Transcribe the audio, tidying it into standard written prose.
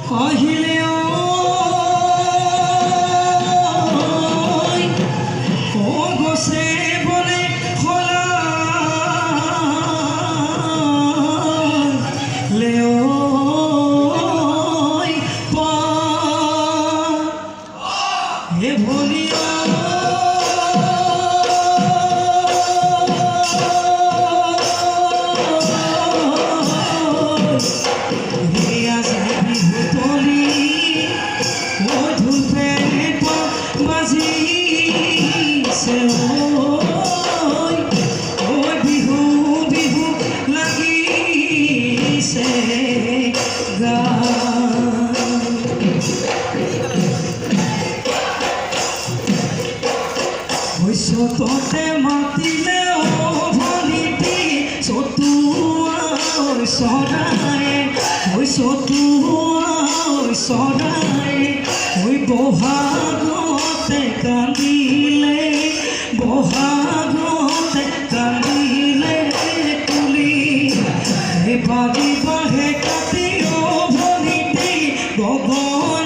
আহিলে ও গছে বলে লেও হে ভলিয়া তোতে মাতিলে ও ভলিটি চতুয়াৰ চৰাই ঐ চতুয়াৰ চৰাই ঐ বহাগতে কান্দিলে বহাগতে কান্দিলে তুলি বাগি বাহে কাটি ও ভলিটি গগন